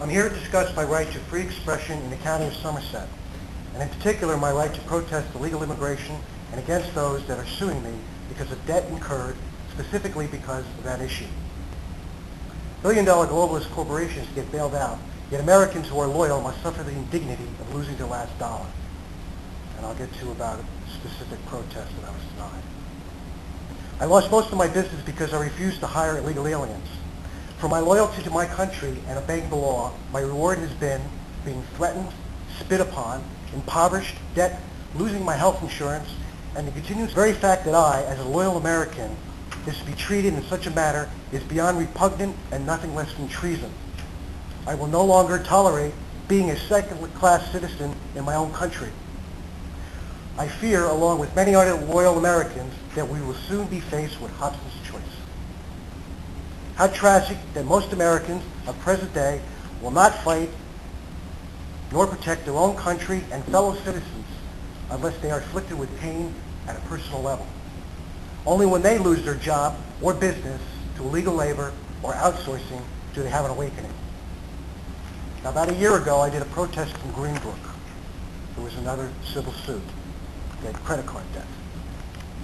I'm here to discuss my right to free expression in the county of Somerset, and in particular my right to protest illegal immigration and against those that are suing me because of debt incurred, specifically because of that issue. Billion-dollar globalist corporations get bailed out, yet Americans who are loyal must suffer the indignity of losing their last dollar. And I'll get to about a specific protest that I was denied. I lost most of my business because I refused to hire illegal aliens. For my loyalty to my country and obeying the law, my reward has been being threatened, spit upon, impoverished, debt, losing my health insurance, and the continuous very fact that I, as a loyal American, is to be treated in such a manner is beyond repugnant and nothing less than treason. I will no longer tolerate being a second-class citizen in my own country. I fear, along with many other loyal Americans, that we will soon be faced with Hobson's choice. How tragic that most Americans of present day will not fight nor protect their own country and fellow citizens unless they are afflicted with pain at a personal level. Only when they lose their job or business to illegal labor or outsourcing do they have an awakening. Now, about a year ago, I did a protest in Greenbrook. There was another civil suit. They had credit card debt.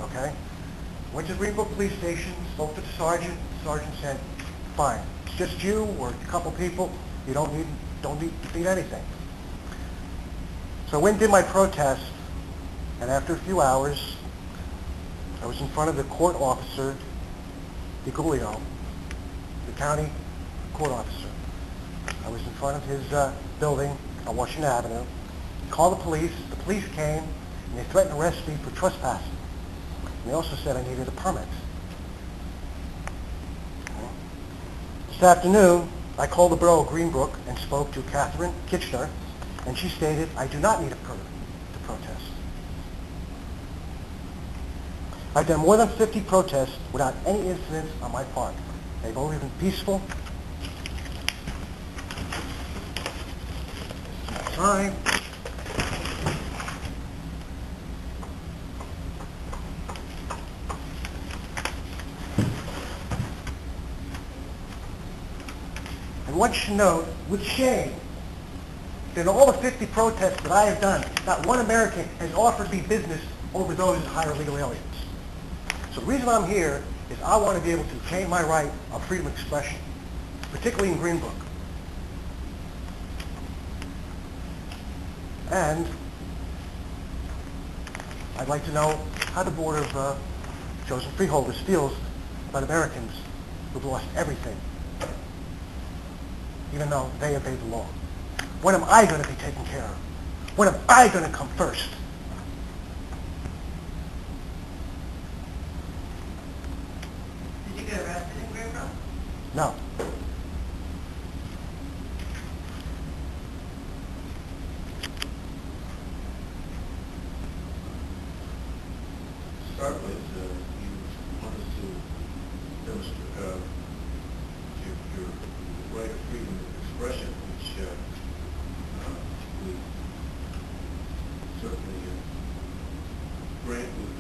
Okay? Went to the Greenbrook police station, spoke to the sergeant. The sergeant said, fine, it's just you or a couple people. You don't need anything. So I went and did my protest, and after a few hours, I was in front of the court officer, DiGulio, the county court officer. I was in front of his building on Washington Avenue. He called the police came, and they threatened to arrest me for trespassing. And they also said I needed a permit. Okay. This afternoon, I called the borough of Greenbrook and spoke to Catherine Kitchener, and she stated I do not need a permit to protest. I've done more than 50 protests without any incidents on my part. They've always been peaceful. Time. I want you to know, with shame, that in all the 50 protests that I have done, not one American has offered me business over those who hire illegal aliens. So the reason I'm here is I want to be able to obtain my right of freedom of expression, particularly in Greenbrook. And I'd like to know how the Board of Chosen Freeholders feels about Americans who've lost everything, even though they obeyed the law. When am I going to be taken care of? When am I going to come first? Did you get arrested in Greenbrook? No. Start with, you want us to demonstrate your right of freedom of expression, which we certainly grant with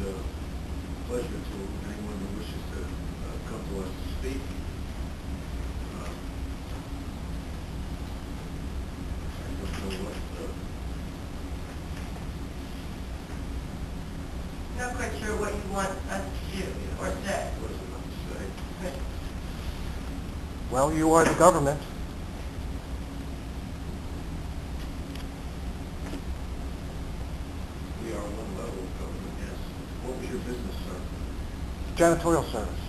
pleasure to anyone who wishes to come to us to speak. I don't know what. Not quite sure what you want us to do or say. What does it want to say? Well, you are the government. We are one level of government, yes. What was your business, sir? Janitorial service.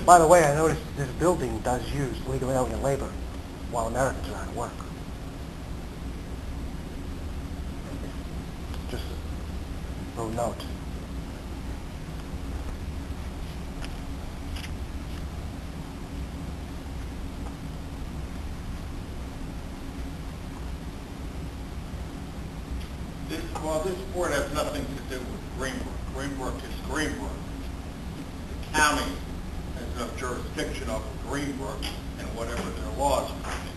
By the way, I noticed this building does use illegal alien labor while Americans are out of work. Just a little note. This board has nothing to do with Greenbrook. Greenbrook is Greenbrook. The county has no jurisdiction over Greenbrook and whatever their laws may be.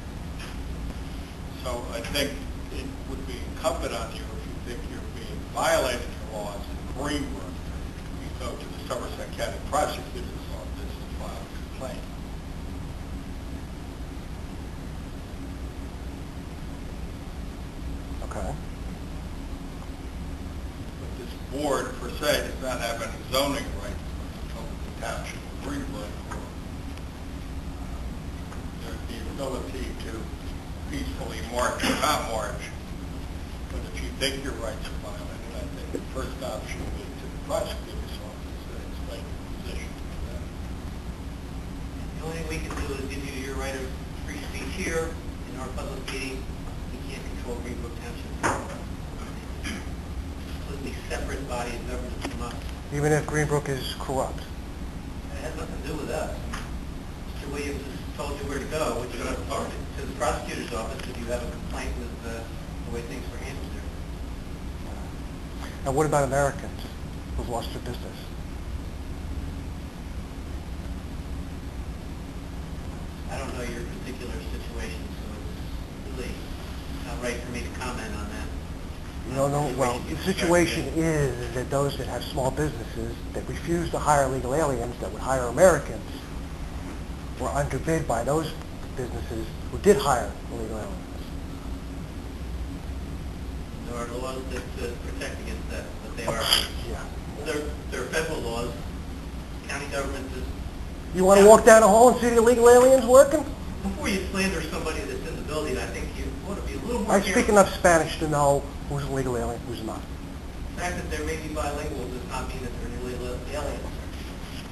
So I think it would be incumbent on you, if you think you're being violating your laws in Greenbrook, you go to the Somerset County Prosecutor's Office and file a complaint. board per se does not have any zoning rights over the township of Greenbrook or the ability to peacefully march or not march. But if you think your rights are violated, I think the first option would be to the prosecutor's office and explain your position to them. The only thing we can do is give you your right of free speech here in our public meeting. We can't control Greenbrook Township. Completely separate body of government from us. Even if Greenbrook is corrupt. It has nothing to do with us. Mr. Williams has told you where to go, which is to the prosecutor's office if you have a complaint with the way things were handled there. And what about Americans who've lost their business? I don't know your particular situation, so it's really not right for me to comment on that. No, well, the situation is that those that have small businesses that refuse to hire illegal aliens that would hire Americans were underbid by those businesses who did hire illegal aliens. There are laws that protect against that, but they are, Yeah. they're federal laws. County government is... You want to walk down the hall and see the illegal aliens working? Before you slander somebody that's in the building, I think you ought to be a little more I careful. speak enough Spanish to know who's a legal alien, who's not. The fact that they may be bilingual does not mean that they're an illegal alien.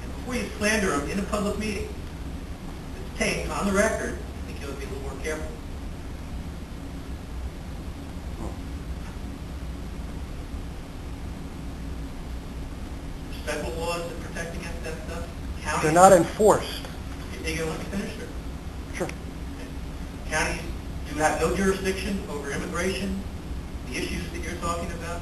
And before you slander them in a public meeting, it's taped on the record, I think you ought to be a little more careful. There's federal laws that protect against that stuff. Counties, They're not enforced. Are you going to let me finish, sir? Sure. Counties do have no jurisdiction over immigration, the issues that you're talking about.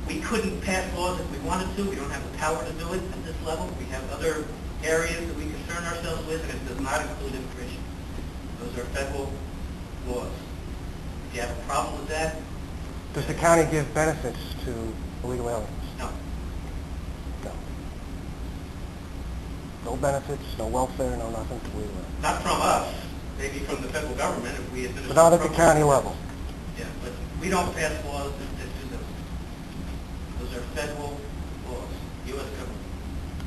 We couldn't pass laws if we wanted to. We don't have the power to do it at this level. We have other areas that we concern ourselves with, and it does not include immigration. Those are federal laws. If you have a problem with that, Does the county give benefits to illegal aliens? no. No. No benefits, no welfare, no nothing to illegal aliens. Not from us, maybe from the federal government if we administer. But not at the programs. county level. Yeah, but we don't pass laws that do those. Those are federal laws, U.S. government.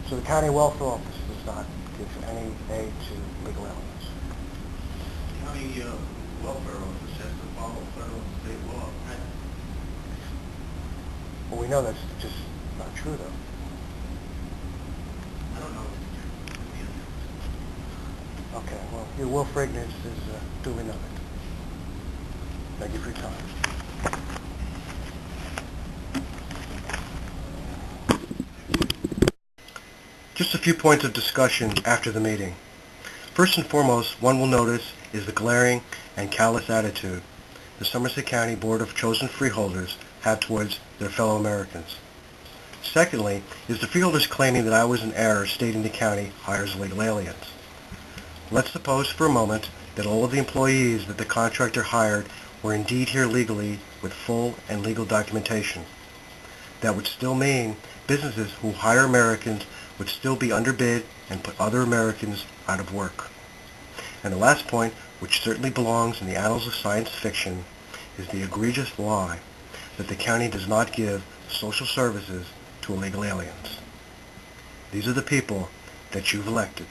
So the county welfare office does not give any aid to illegal aliens. County welfare office has to follow federal and state law. Right. Well, we know that's just not true, though. I don't know. Okay, well, your willful ignorance is duly noted. Thank you for your time. Just a few points of discussion after the meeting. First and foremost, one will notice is the glaring and callous attitude the Somerset County Board of Chosen Freeholders have towards their fellow Americans. Secondly, is the freeholders claiming that I was in error stating the county hires illegal aliens. Let's suppose for a moment that all of the employees that the contractor hired were indeed here legally with full and legal documentation. That would still mean businesses who hire Americans would still be underbid and put other Americans out of work. And the last point, which certainly belongs in the annals of science fiction, is the egregious lie that the county does not give social services to illegal aliens. These are the people that you've elected.